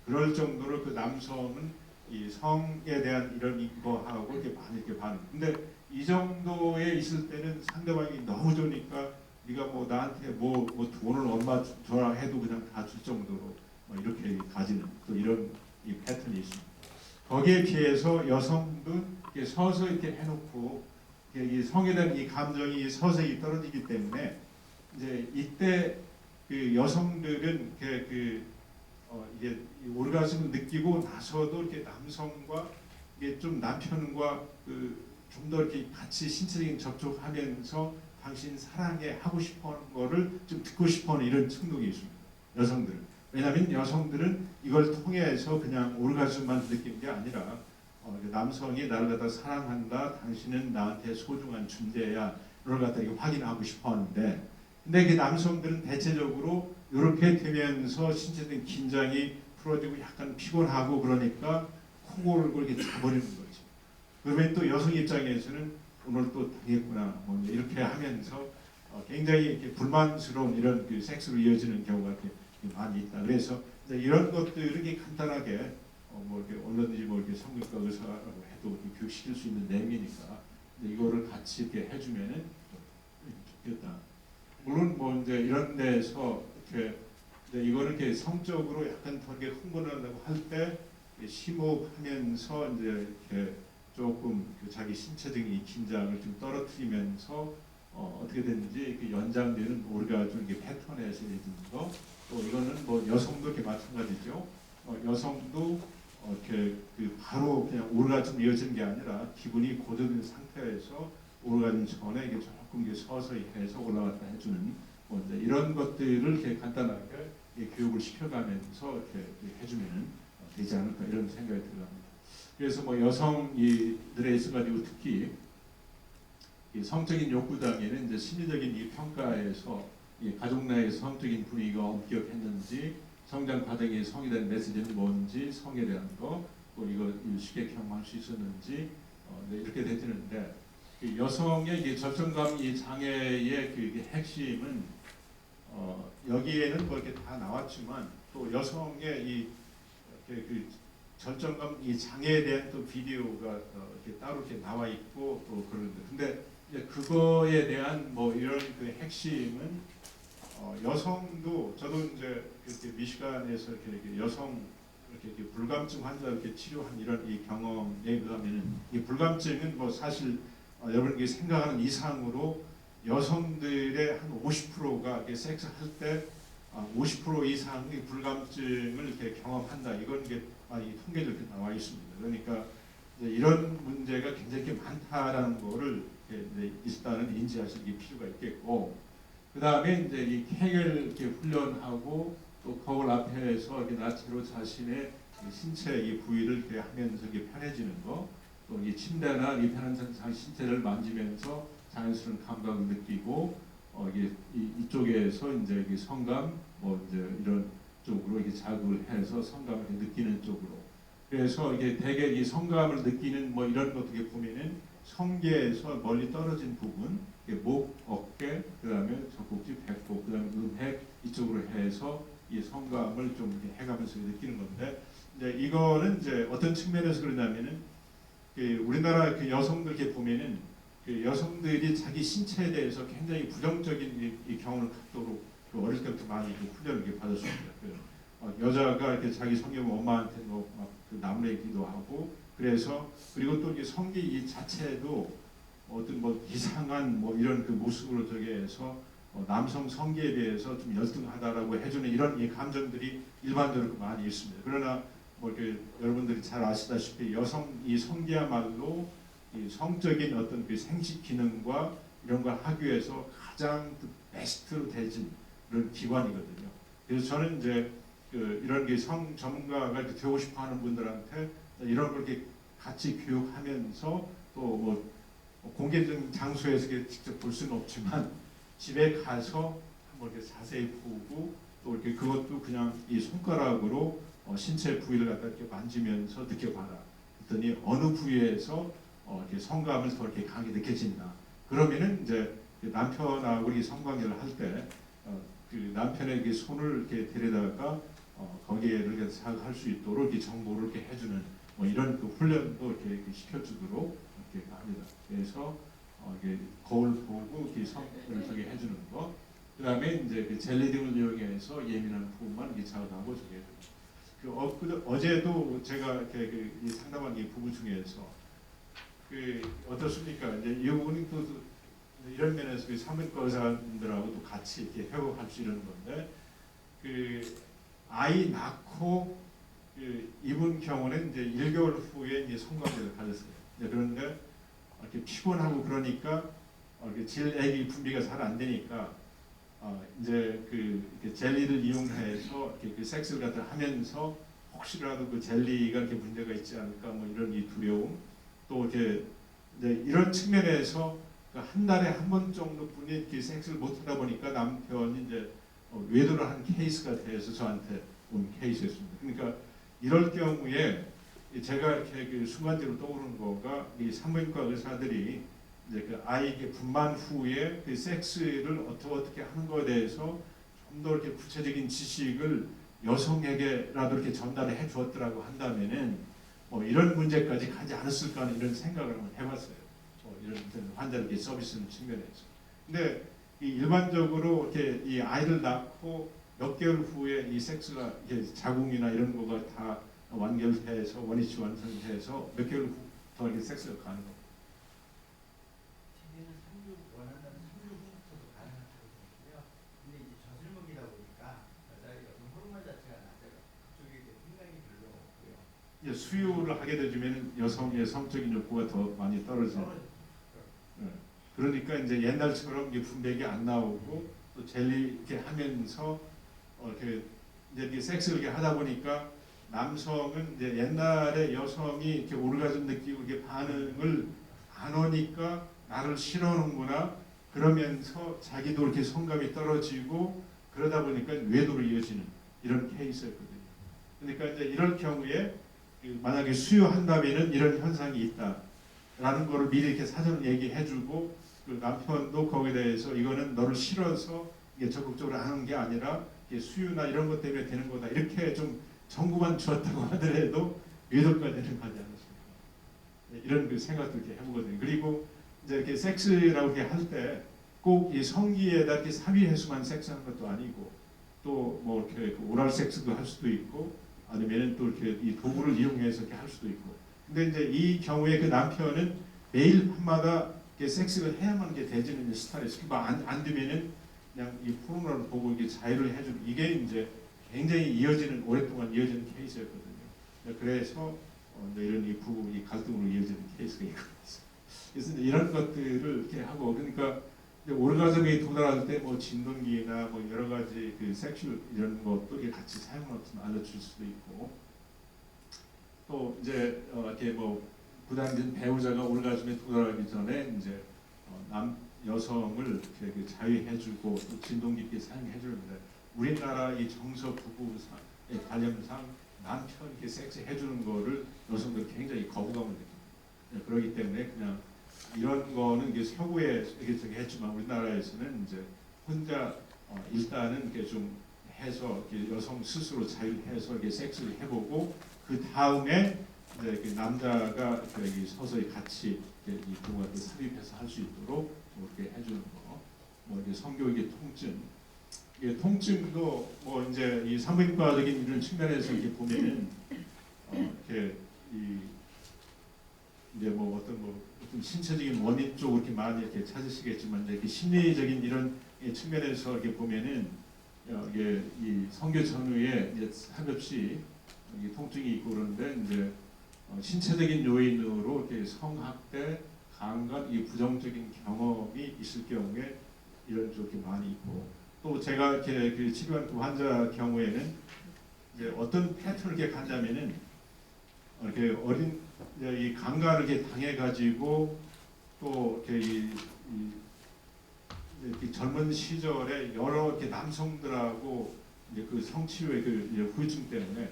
그럴 정도로 그 남성은 이 성에 대한 이런 거하고 이렇게 많이 이렇게 반응. 근데 이 정도에 있을 때는 상대방이 너무 좋으니까 네가 뭐 나한테 뭐 돈을 얼마 줘라 해도 그냥 다 줄 정도로 이렇게 가지는 또 이런 이 패턴이 있습니다. 거기에 비해서 여성도 이렇게 서서히 이렇게 해놓고 이 성에 대한 이 감정이 서서히 떨어지기 때문에 이제 이때 그 여성들은 이게 오르가즘을 느끼고 나서도 이렇게 남성과 이게 좀 남편과 좀 더 이렇게 같이 신체적인 접촉하면서 당신 사랑해 하고 싶어하는 거를 좀 듣고 싶어하는 이런 충동이 있습니다. 여성들은. 왜냐하면 여성들은 이걸 통해서 그냥 오르가즘만 느끼는 게 아니라 남성이 나를 갖다 사랑한다, 당신은 나한테 소중한 존재야, 이걸 갖다 확인하고 싶어하는데, 근데 그 남성들은 대체적으로 이렇게 되면서 신체적인 긴장이 풀어지고 약간 피곤하고 그러니까 코골고 이렇게 자버리는 거죠. 그러면 또 여성 입장에서는 오늘 또 당했구나 뭐 이렇게 하면서 굉장히 이렇게 불만스러운 이런 그 섹스로 이어지는 경우가 이렇게 많이 있다. 그래서 이런 것들을 이렇게 간단하게 뭐 이렇게 얼마든지 뭐 이렇게 성형외과 의사라고 해도 교육시킬 수 있는 내용이니까 이거를 같이 이렇게 해주면은 좋겠다. 물론 뭐 이제 이런 데서 이렇게 이거를 이렇게 성적으로 약간 더 이렇게 흥분을 한다고 할 때 심호흡하면서 이제 이렇게 조금 자기 신체적인 이 긴장을 좀 떨어뜨리면서 어떻게 되는지 연장되는 오르가즘 패턴에서 있는 거. 또 이거는 뭐 여성도 이렇게 마찬가지죠. 여성도 이렇게 바로 그냥 오르가즘 이어지는 게 아니라 기분이 고조된 상태에서 오르가즘 전에 이게 조금 이게 서서히 해서 올라갔다 해주는 뭐 이런 것들을 이렇게 간단하게 교육을 시켜가면서 이렇게 해주면 되지 않을까 이런 생각이 들어갑니다. 그래서 뭐 여성들에 있어가지고 특히 이 성적인 욕구장애는 이제 심리적인 이 평가에서 이 가족 내의 성적인 분위기가 엄격했는지, 성장 과정의 성에 대한 메시지는 뭔지, 성에 대한 거, 또 이거 쉽게 경험할 수 있었는지 이렇게 되지는데, 여성의 이 절정감 이 장애의 그 핵심은 여기에는 뭐 이렇게 다 나왔지만 또 여성의 이 절정감 이 장애에 대한 또 비디오가 이렇게 따로 이렇게 나와 있고 또 그런데, 근데 이제 그거에 대한 뭐 이런 그 핵심은 여성도 저도 이제 이렇게 미시간에서 이렇게 여성 이렇게 불감증 환자 이렇게 치료한 이런 이 경험에 의하면은 이 불감증은 뭐 사실 여러분이 생각하는 이상으로 여성들의 한 50%가 이렇게 섹스할 때 50% 이상의 불감증을 이렇게 경험한다. 이건 이게 이 통계적으로 이렇게 나와 있습니다. 그러니까 이런 문제가 굉장히 많다라는 거를 일단은 인지하시기 필요가 있겠고, 그 다음에 이제 이 해결 이렇게 훈련하고 또 거울 앞에서 이렇게 나체로 자신의 신체 이 부위를 이렇게 하면서 이렇게 편해지는 거, 또 이 침대나 이 편한 자기 신체를 만지면서 자연스러운 감각을 느끼고 이게 이쪽에서 이제 성감 뭐 이제 이런 쪽으로 이렇게 자극을 해서 성감을 느끼는 쪽으로. 그래서 이게 대개 이 성감을 느끼는 뭐 이런 것들 보면은 성계에서 멀리 떨어진 부분, 목, 어깨, 그다음에 젖꼭지, 배꼽, 그다음에 음핵 이쪽으로 해서 이 성감을 좀 해가면서 느끼는 건데, 이제 이거는 이제 어떤 측면에서 그러냐면은 우리나라 여성들 이렇게 보면은 여성들이 자기 신체에 대해서 굉장히 부정적인 이 경험을 갖도록 어릴 때부터 많이 훈련을 이렇게 받았습니다. 여자가 이렇게 자기 성경을 엄마한테 나무래기도 하고, 그래서 그리고 또 이게 성기 이 자체도 어떤 뭐 이상한 뭐 이런 모습으로 저기에서 남성 성기에 대해서 좀 열등하다라고 해주는 이런 이 감정들이 일반적으로 많이 있습니다. 그러나 뭐 이렇게 여러분들이 잘 아시다시피 여성 이 성기야말로 이 성적인 어떤 그 생식 기능과 이런 걸 하기 위해서 가장 그 베스트로 되진 그런 기관이거든요. 그래서 저는 이제 이런 게 성 전문가가 이렇게 되고 싶어하는 분들한테 이런 걸 이렇게 같이 교육하면서 또 뭐 공개적인 장소에서 직접 볼 수는 없지만 집에 가서 한번 이렇게 자세히 보고 또 이렇게 그것도 그냥 이 손가락으로 신체 부위를 갖다 이렇게 만지면서 느껴봐라. 그랬더니 어느 부위에서 이렇게 성감을 더 이렇게 강하게 느껴진다. 그러면은 이제 남편하고 이 성관계를 할 때 그 남편에게 손을 이렇게 데려다가 거기에를 이렇게 자극할 수 있도록 이렇게 정보를 이렇게 해주는 뭐 이런 그 훈련도 이렇게 시켜주도록 이렇게 합니다. 그래서 이게 거울 보고 이렇게 성을 저기 해주는 거. 그다음에 이제 그 젤리 등을 이용해서 예민한 부분만 이렇게 자극하고 저기 해주는. 어제도 제가 이렇게 이 상담한 이 부부 중에서 어떻습니까? 이제 이 부분이 또 이런 면에서 그 산부인과 의사분들하고도 같이 이렇게 회복할 수 있는 건데 아이 낳고 이분 경우는 이제 1개월 후에 이제 성관계를 가졌어요. 그런데 이렇게 피곤하고 그러니까 질액이 분비가 잘 안 되니까 이제 이렇게 젤리를 이용해서 이렇게 그 섹스를 갖다 하면서 혹시라도 그 젤리가 이렇게 문제가 있지 않을까 뭐 이런 이 두려움 또 이렇게 이제 이런 측면에서 한 달에 한 번 정도뿐이 이렇게 섹스를 못 하다 보니까 남편이 이제 외도를 한 케이스가 돼서 저한테 온 케이스였습니다. 그러니까 이럴 경우에 제가 이렇게 그 순간적으로 떠오르는 거가 이 산부인과 의사들이 이제 그 아이에게 분만 후에 그 섹스를 어떻게 하는 거에 대해서 좀 더 이렇게 구체적인 지식을 여성에게라도 이렇게 전달을 해 주었더라고 한다면은 이런 문제까지 가지 않았을까 하는 이런 생각을 한번 해봤어요. 이런 환자들 서비스는 측면에서. 근데 일반적으로 이렇게 이 아이를 낳고 몇 개월 후에 이 섹스가 자궁이나 이런 거가 다 완결해서 원위치 완성해서 몇 개월 후 더 이렇게 섹스가 가는 거. 최대는 3주 원한다면 3주 후부터도 가능하다고 되고요. 근데 이제 저슬먹이다 보니까 여성 호르몬 자체가 낮아요. 그쪽에 생각이 별로 없고요. 수유를 하게 되면 여성의 성적인 욕구가 더 많이 떨어져요. 그러니까 이제 옛날처럼 분백이 안 나오고 또 젤리 이렇게 하면서 이제 섹스를 이렇게 하다 보니까 남성은 이제 옛날에 여성이 이렇게 오르가즘 느끼고 이렇게 반응을 안 오니까 나를 싫어하는구나 그러면서 자기도 이렇게 성감이 떨어지고 그러다 보니까 외도로 이어지는 이런 케이스였거든요. 그러니까 이제 이럴 경우에 만약에 수유한다면은 이런 현상이 있다라는 거를 미리 이렇게 사전을 얘기해주고 남편도 거기에 대해서 이거는 너를 싫어서 이게 적극적으로 하는 게 아니라 수유나 이런 것 때문에 되는 거다 이렇게 좀 정보만 주었다고 하더라도 외도까지는 가지 않았습니다. 이런 그 생각도 이렇게 해보거든요. 그리고 이제 이렇게 섹스라고 이렇게 할 때 꼭 이 성기에다 이렇게 삽입해서만 섹스하는 것도 아니고 또 뭐 이렇게 오랄 섹스도 할 수도 있고 아니면 또 이렇게 이 도구를 이용해서 이렇게 할 수도 있고. 근데 이제 이 경우에 그 남편은 매일 밤마다 이렇게 섹스를 해야만 이게 되지는 스타일이에요. 안 되면은 그냥 이 포르노를 보고 이게 자유를 해주는 이게 이제 굉장히 오랫동안 이어지는 케이스였거든요. 그래서 이런 이 부부 이 갈등으로 이어지는 케이스가 있거든요. 그래서 이제 이런 것들을 이렇게 하고 그러니까 오르가즘에 도달할 때 뭐 진동기나 뭐 여러 가지 그 섹슈얼 이런 것도 같이 사용하면 알려줄 수도 있고 또 이제 이렇게 뭐 부담된 배우자가 오르가즘에 도달하기 전에 이제 여성을 이렇게 그 자유해주고 또 진동 깊게 사용해주는데 우리나라 이 정서 부부의 관념상 남편 이렇게 섹스 해주는 거를 여성들 굉장히 거부감을 느낍니다. 그렇기 때문에 그냥 이런 거는 이게 서구에 이렇게 했지만 우리나라에서는 이제 혼자 일단은 이렇게 좀 해서 이렇게 여성 스스로 자유해서 이렇게 섹스를 해보고 그 다음에 이제 그 남자가 여기 서서히 같이 이 부부가 삽입해서 할 수 있도록 이렇게 해주는 거, 뭐 이게 성교육의 통증, 이게 통증도 뭐 이제 이 산부인과적인 이런 측면에서 이렇게 보면은 이렇게 이제 뭐 어떤 뭐 좀 신체적인 원인 쪽으로 이렇게 많이 이렇게 찾으시겠지만 이제 심리적인 이런 측면에서 이렇게 보면은 이게 이 성교 전후에 이제 살없이 통증이 있고 그런데 이제 신체적인 요인으로 이렇게 성학대, 감각, 이 부정적인 경험이 있을 경우에 이런 쪽이 많이 있고 또 제가 이렇게 그 치료한 그 환자 경우에는 이제 어떤 패턴을 이렇게 간다면은 이렇게 어린 이 감각을 이렇게 당해가지고 또 이렇게 이렇게 젊은 시절에 여러 이렇게 남성들하고 이제 그 성취후의 그 이제 후유증 때문에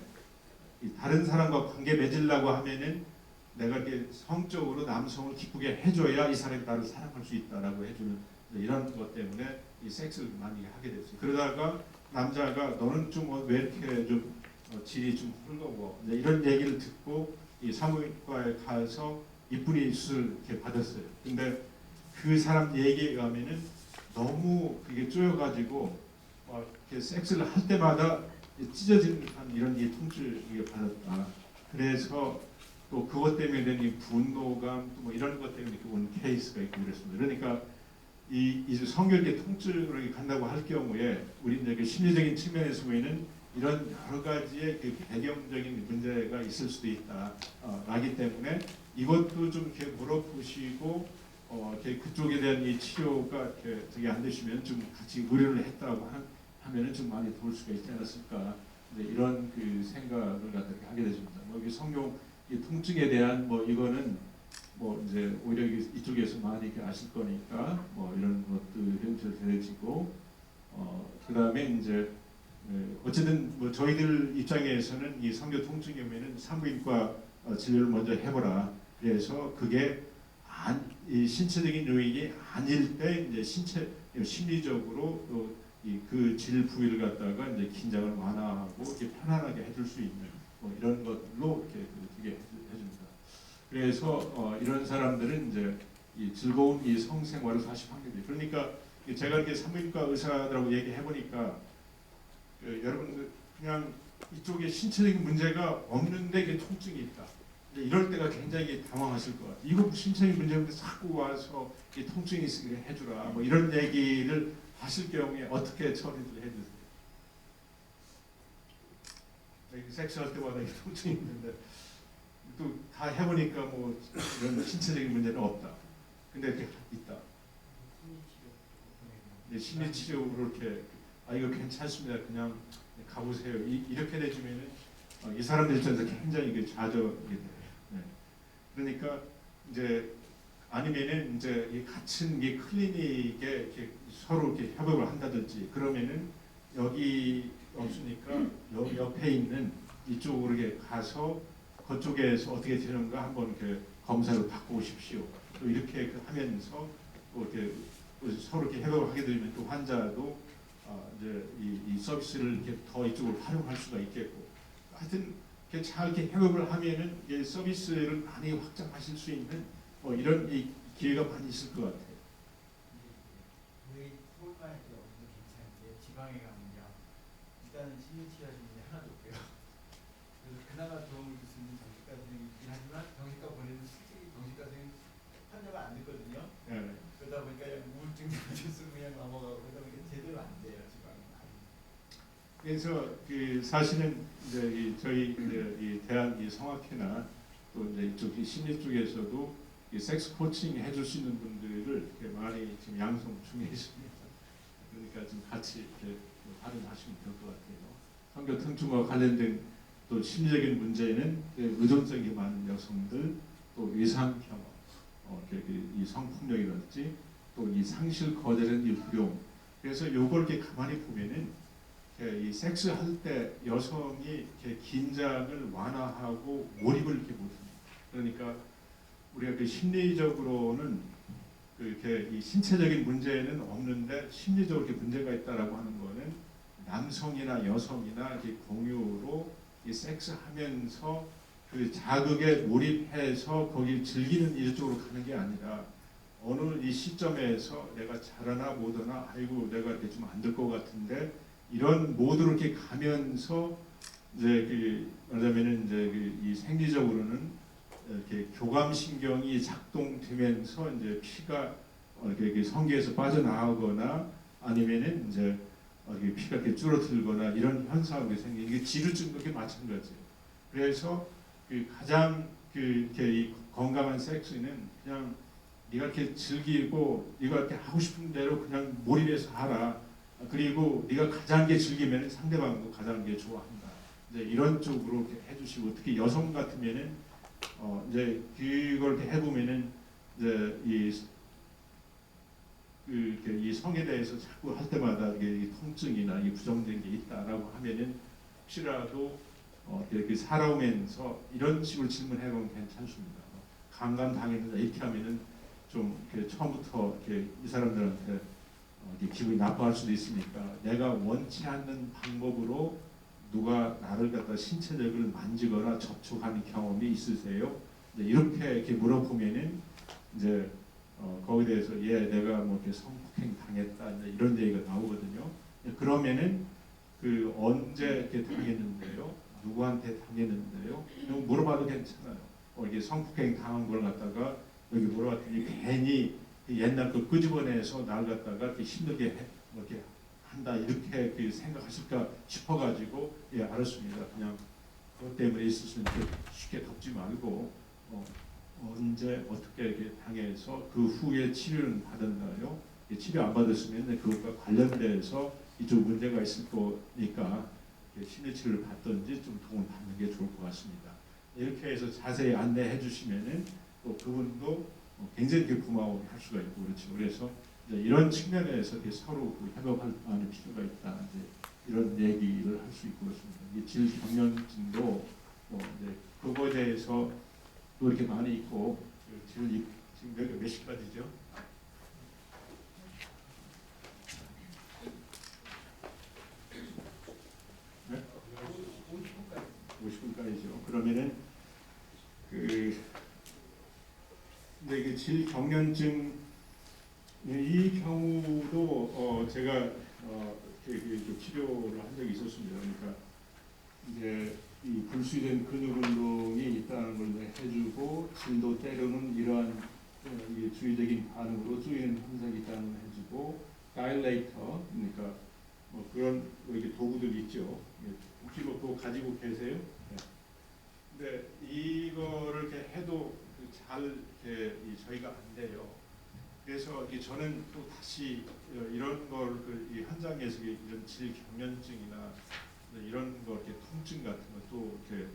다른 사람과 관계 맺으려고 하면은 내가 이렇게 성적으로 남성을 기쁘게 해줘야 이 사람이 나를 사랑할 수 있다라고 해주는 이런 것 때문에 이 섹스를 많이 하게 됐어요. 그러다가 남자가 너는 좀 왜 이렇게 좀 질이 좀 헐거워 이런 얘기를 듣고 이 산부인과에 가서 이쁜이 수술 이렇게 받았어요. 근데 그 사람 얘기에 의하면은 너무 그게 쪼여가지고 이렇게 섹스를 할 때마다 찢어지는 이런 통증을 받았다. 그래서 또 그것 때문에 된 이 분노감 또 뭐 이런 것 때문에 온 케이스가 있고 그랬습니다. 그러니까 이 성결계 통증을 간다고 할 경우에 우리 이제 그 심리적인 측면에서 보이는 이런 여러 가지의 그 배경적인 문제가 있을 수도 있다. 라기 때문에 이것도 좀 이렇게 물어보시고 이렇게 그쪽에 대한 이 치료가 이렇게 저기 안 되시면 좀 같이 의뢰를 했다고 하면은 좀 많이 도울 수가 있지 않았을까. 이런 그 생각을 갖다 이렇게 하게 되십니다. 뭐 성경 이 통증에 대한 뭐 이거는 뭐 이제 오히려 이쪽에서 많이 이렇게 아실 거니까 뭐 이런 것들은 전해지고 그다음에 이제 어쨌든 뭐 저희들 입장에서는 이 성교 통증이 오면은 산부인과 진료를 먼저 해보라. 그래서 그게 이 신체적인 요인이 아닐 때 이제 심리적으로 그 질 부위를 갖다가 이제 긴장을 완화하고 이렇게 편안하게 해줄 수 있는 뭐 이런 것들로 이렇게 되게 해줍니다. 그래서 이런 사람들은 이제 이 즐거운 이 성생활을 다시 하게 돼요. 그러니까 제가 이렇게 산부인과 의사들하고 얘기해 보니까 여러분들 그냥 이쪽에 신체적인 문제가 없는데 이게 통증이 있다. 이럴 때가 굉장히 당황하실 것 같아요. 이거 신체적인 문제인데 자꾸 와서 이 통증이 있으게 해주라. 뭐 이런 얘기를 하실 경우에 어떻게 처리를 해주세요? 섹스할 때마다 이 통증이 있는데 또 다 해보니까 뭐 이런 신체적인 문제는 없다. 근데 이렇게 있다. 심리 치료로 이렇게 이거 괜찮습니다. 그냥 가보세요. 이렇게 되주면은 이 사람들 입장에서 굉장히 좌절이 돼요. 네. 그러니까 이제 아니면은 이제 이 같은 이 클리닉에 이렇게 서로 이렇게 협업을 한다든지 그러면은 여기 없으니까 여기 옆에 있는 이쪽으로 이렇게 가서 그쪽에서 어떻게 되는가 한번 이렇게 검사를 받고 오십시오. 또 이렇게 하면서 또 이렇게 서로 이렇게 협업을 하게 되면 또 환자도 이제 이 서비스를 이렇게 더 이쪽으로 활용할 수가 있겠고, 하여튼 이렇게 잘 이렇게 협업을 하면은 이 서비스를 많이 확장하실 수 있는 뭐 이런 이 기회가 많이 있을 것 같아요. 우리 서울만에 없는 괜찮은데 지방에 가면요, 일단은 심리치료하시는 분이 하나도 없고요. 그래서 그나마 도움을 줄 수 있는 정신과 선생님이긴 하지만 정신과 보내는 실질이 정신과 선생님 환자가 안 듣거든요. 네. 그러다 보니까 우울증 정신으로 그냥 넘어가고 그러다 보니까 제대로 안 돼요 지방은. 그래서 그 사실은 이제 저희 이제 이 대한 이 성악회나 또 이제 이쪽 심리 쪽에서도 이 섹스 코칭 해줄 수 있는 분들을 이렇게 많이 지금 양성 중에 있습니다. 그러니까 좀 같이 이렇게 활용하시면 될 것 같아요. 성교 통증과 관련된 또 심리적인 문제는 의존성이 많은 여성들, 또 위상 경험, 이 성폭력이랄지 또 이 상실 거절은 이 불용. 그래서 요걸 이렇게 가만히 보면은 이 섹스 할 때 여성이 이렇게 긴장을 완화하고 몰입을 이렇게 못합니다. 그러니까 우리가 그 심리적으로는 이렇게 이 신체적인 문제는 없는데 심리적으로 이렇게 문제가 있다라고 하는 거는 남성이나 여성이나 이렇게 공유로 이 섹스하면서 그 자극에 몰입해서 거기 즐기는 이쪽으로 가는 게 아니라 어느 이 시점에서 내가 잘하나 못하나 아이고 내가 이렇게 좀 안 될 것 같은데 이런 모드로 이렇게 가면서 이제 말하자면은 이제 이 생리적으로는 이렇게 교감신경이 작동되면서 이제 피가 이렇게 성기에서 빠져나오거나 아니면은 이제 이렇게 피가 이렇게 줄어들거나 이런 현상이 생기는 이게 지루증도 이렇게 마찬가지예요. 그래서 그 가장 이렇게 이 건강한 섹스는 그냥 네가 이렇게 즐기고 네가 이렇게 하고 싶은 대로 그냥 몰입해서 하라. 그리고 네가 가장 게 즐기면 상대방도 가장 게 좋아한다. 이제 이런 쪽으로 이렇게 해주시고 특히 여성 같으면은 이제 그걸 이렇게 해보면은 이제 이렇게 이 성에 대해서 자꾸 할 때마다 이게 통증이나 이 부정된 게 있다라고 하면은 혹시라도 이렇게 살아오면서 이런 식으로 질문해보면 괜찮습니다. 강간 당했는다 이렇게 하면은 좀 이렇게 처음부터 이렇게 이 사람들한테 이렇게 기분이 나빠할 수도 있으니까 내가 원치 않는 방법으로 누가 나를 갖다 신체적으로 만지거나 접촉하는 경험이 있으세요? 이렇게 물어보면은 이제 거기에 대해서 내가 뭐 이렇게 성폭행 당했다 이런 얘기가 나오거든요. 그러면은 그 언제 이렇게 당했는데요? 누구한테 당했는데요? 물어봐도 괜찮아요. 이게 성폭행 당한 걸 갖다가 여기 물어봤더니 괜히 옛날 걸 끄집어내서 날 갖다가 이렇게 힘들게 뭐 이렇게 한다 이렇게 생각하실까 싶어가지고 알았습니다. 그냥 그것 때문에 있었으면 쉽게 덮지 말고 언제 어떻게 이렇게 당해서 그 후에 치료는 받았나요? 치료 안 받았으면 그것과 관련돼서 이쪽 문제가 있을 거니까 심리 치료를 받든지 좀 도움을 받는 게 좋을 것 같습니다. 이렇게 해서 자세히 안내해 주시면은 또 그분도 굉장히 고마워할 수가 있고 그렇죠. 그래서 이런 측면에서 서로 협업할 만한 필요가 있다. 이런 얘기를 할 수 있고 그렇습니다. 이 질경련증도 이제 그거에 대해서 또 이렇게 많이 있고 지금 몇 시까지죠? 네? 50분까지죠. 그러면은 근데 이게 질경련증 이 경우도 제가 좀 치료를 한 적이 있었습니다. 그러니까 이제 이 불수된 근육 운동이 있다는 걸 해주고 질도 때로는 이러한 주의적인 반응으로 쪼이는 현상이 있다는 걸 해주고 다일레이터 그러니까 뭐 그런 이게 도구들이 있죠. 혹시 뭐 그거 가지고 계세요? 네. 근데 이거를 이렇게 해도 잘 이렇게 저희가 안 돼요. 그래서 저는 또 다시 이런 걸 이 현장에서 이런 질경련증이나 이런 거 이렇게 통증 같은 것도 이렇게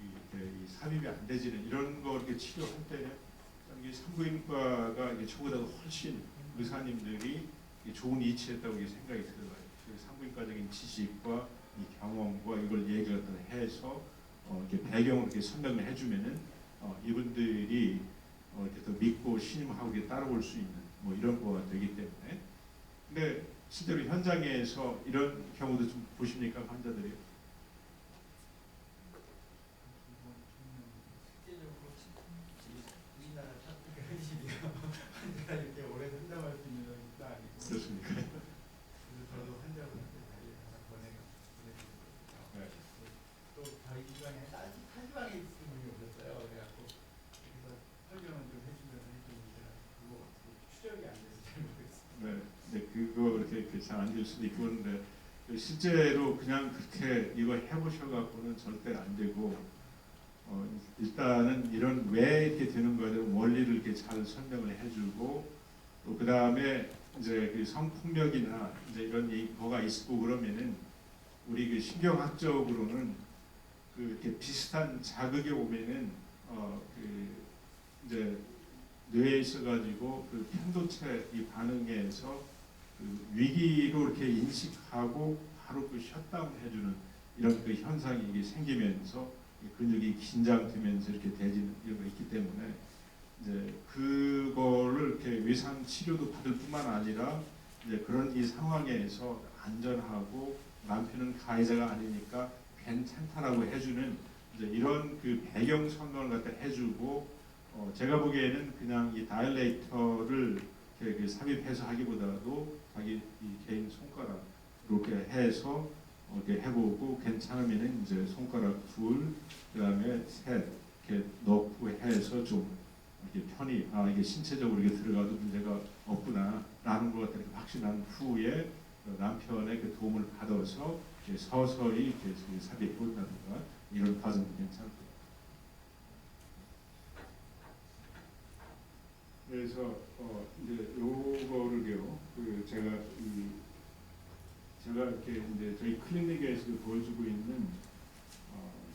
이렇게 삽입이 안 되지는 이런 거 이렇게 치료할 때는 이 산부인과가 저보다도 훨씬 의사님들이 좋은 이치했다고 생각이 들어요. 산부인과적인 지식과 이 경험과 이걸 얘기를 해서 이렇게 배경을 이렇게 설명을 해주면은 이분들이 이렇게 더 믿고 신임하고 따라올 수 있는 뭐 이런 거가 되기 때문에. 근데 실제로 현장에서 이런 경우도 좀 보십니까 환자들이? 실제적으로 우리나라 탑픽을 하시네요. 환자가 이렇게 오래 상담할 수 있는 건 아니고. 그렇습니까? 그래서 저도 환자분한테 자리에 하나 보내드리고 네. 또 저희 기관에 타지방에 있는 분이 오셨어요. 그래갖고 그래서 설명을 좀 해주면 해주는데 그거 추적이 안 돼서 잘 모르겠어요. 네, 네 그거 이렇게 잘 안 될 수도 있고 그런데 실제로 그냥 그렇게 이거 해보셔갖고는 절대 안 되고 일단은 이런 왜 이렇게 되는 거에 대한 원리를 이렇게 잘 설명을 해주고 또 그 다음에 이제 그 성폭력이나 이제 이런 거가 있고 그러면은 우리 그 신경학적으로는 이렇게 비슷한 자극이 오면은 이제 뇌에 있어가지고 편도체 이 반응에서 위기로 이렇게 인식하고 바로 셧다운 해주는 이런 현상이 이게 생기면서 근육이 긴장되면서 이렇게 되지는 이런 거 있기 때문에 이제 그거를 이렇게 외상 치료도 받을 뿐만 아니라 이제 그런 이 상황에서 안전하고 남편은 가해자가 아니니까 괜찮다라고 해주는 이제 이런 배경 설명을 갖다 해주고 제가 보기에는 그냥 이 다일레이터를 이렇게 삽입해서 하기보다도 자기 이 개인 손가락 이렇게 해서 이렇게 해보고 괜찮으면은 이제 손가락 둘, 그다음에 셋 이렇게 넣고 해서 좀 이렇게 편히 이게 신체적으로 이게 들어가도 문제가 없구나라는 것 같은 확신한 후에 남편의 그 도움을 받아서 이렇게 서서히 이렇게 삽입해 온다든가 이런 과정도 괜찮고요. 그래서 이제 요거를요, 제가 이렇게 이제 저희 클리닉에서 보여주고 있는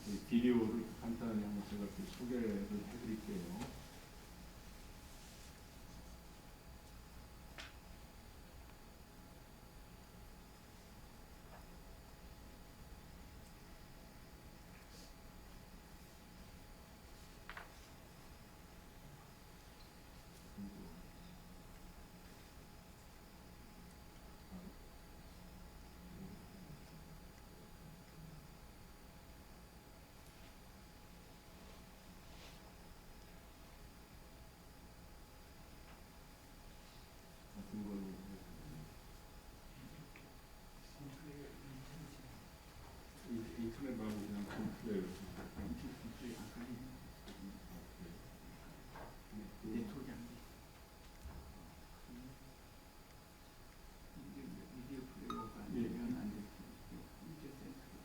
그 비디오를 간단히 한번 제가 소개를 해드릴게요. 같은 걸로 인터넷하고 그냥 컴플레이어 네트워크 안 돼. 이게 미디어 플레이어가 안 되면 안 돼. 이제 센터로.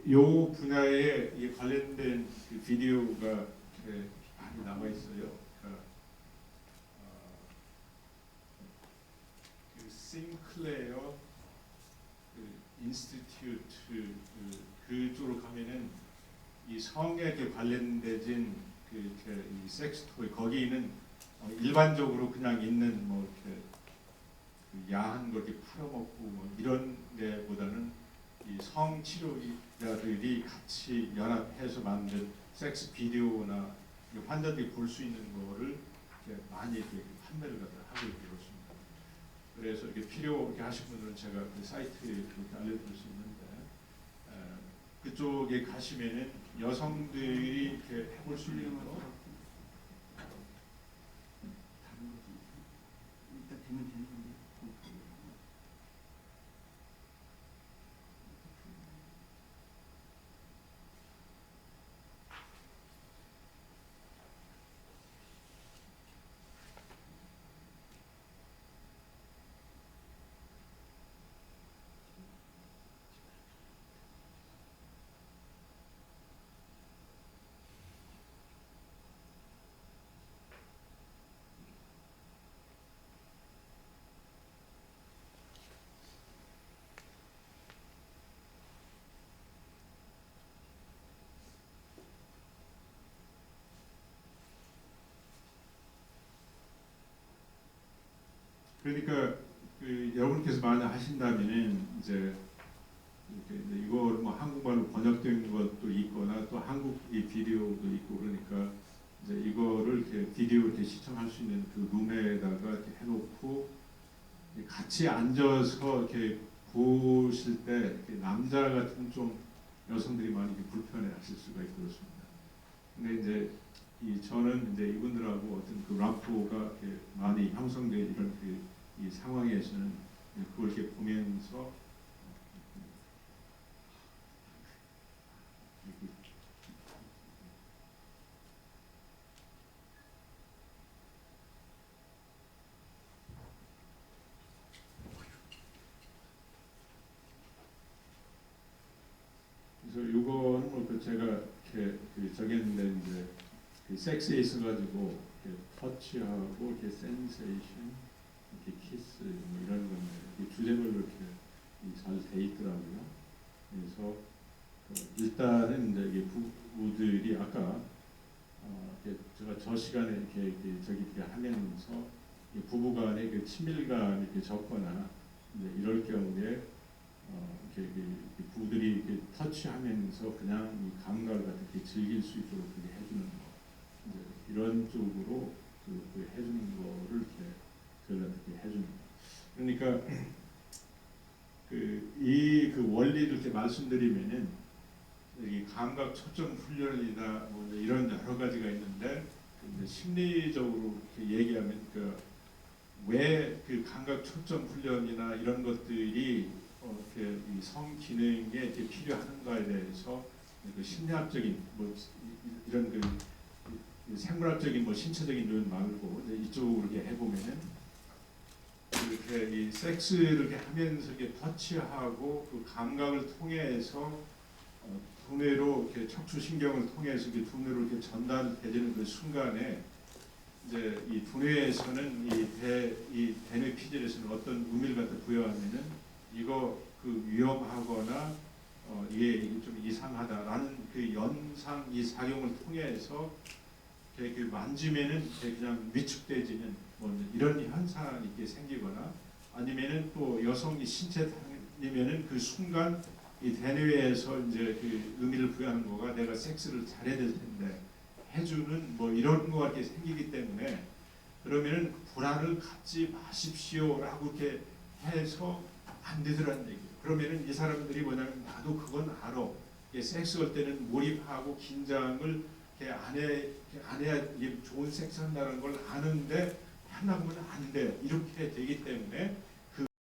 요 분야에 이 관련된 그 비디오가 많이 남아 있어요. 그러니까 그 싱클레어 그 인스티튜트 그쪽으로 가면은 이 성에 이렇게 관련된 이 섹스 토이 거기는 일반적으로 그냥 있는 뭐 이렇게 그 야한 거 이렇게 풀어먹고 뭐 이런 데보다는 이 성치료자들이 같이 연합해서 만든 섹스 비디오나 환자들이 볼 수 있는 거를 이렇게 많이 이렇게 판매를 하고 있습니다. 그래서 이렇게 필요 이렇게 하신 분들은 제가 그 사이트에 이렇게 알려드릴 수 있는데 그쪽에 가시면은 여성들이 이렇게 해볼 수 있는 거. 다른 거지. 일단 되면 되는 건데. 그러니까 그 여러분께서 만약 하신다면은 이제 이걸 뭐 한국말로 번역된 것도 있거나 또 한국 이 비디오도 있고 그러니까 이제 이거를 이렇게 비디오 이렇게 시청할 수 있는 그 룸에다가 이렇게 해놓고 같이 앉아서 이렇게 보실 때 이렇게 남자 같은 좀 여성들이 많이 이렇게 불편해하실 수가 있고 그렇습니다. 근데 이제 저는 이제 이분들하고 어떤 그 라포가 이렇게 많이 형성된 이런 이 상황에서는 그걸 이렇게 보면서 그래서 이거는 뭐 제가 이렇게 정했는데 이제 그 섹스에 있어가지고 이렇게 터치하고 이렇게 센세이션, 이렇게 키스 뭐 이런 건데 주제별로 이렇게 잘 돼 있더라고요. 그래서 일단은 이제 이게 부부들이 아까 제가 저 시간에 이렇게 저기 하면서 부부간의 그 친밀감이 이렇게 적거나 이제 이럴 경우에 이렇게 부부들이 이렇게 터치하면서 그냥 이 감각을 갖다 이렇게 즐길 수 있도록 그렇게 해주는 거. 이제 이런 쪽으로 해주는 거를 이렇게 저희한테 해줍니다. 그러니까 그 원리를 이렇게 말씀드리면은 이 감각 초점 훈련이나 뭐 이런 여러 가지가 있는데 근데 심리적으로 이렇게 얘기하면 왜 그 감각 초점 훈련이나 이런 것들이 이렇게 이 성 기능에 이렇게 필요하는가에 대해서 그 심리학적인 뭐 이런 그 생물학적인 뭐 신체적인 요인 말고 이제 이쪽으로 이렇게 해보면은 이렇게 이 섹스를 이렇게 하면서 이렇게 터치하고 그 감각을 통해서 두뇌로 이렇게 척추신경을 통해서 이렇게 두뇌로 이렇게 전달되는 그 순간에 이제 이 두뇌에서는 이 대뇌 피질에서는 어떤 의미를 갖다 부여하면은 이거 그 위험하거나 이게 좀 이상하다라는 그 연상 이 작용을 통해서 이렇게 만지면은 그냥 위축되지는 뭐 이런 현상이 이렇게 생기거나 아니면은 또 여성이 신체 당이면은 그 순간 이 대뇌에서 이제 그 의미를 부여하는 거가 내가 섹스를 잘해야 될 텐데 해주는 뭐 이런 거가 이렇게 생기기 때문에 그러면은 불안을 갖지 마십시오라고 이렇게 해서 안 되더라는 얘기예요. 그러면은 이 사람들이 뭐냐면 나도 그건 알아. 섹스 할 때는 몰입하고 긴장을 안 해야 이게 좋은 섹스 한다는 걸 아는데 하려면 안 돼. 이렇게 되기 때문에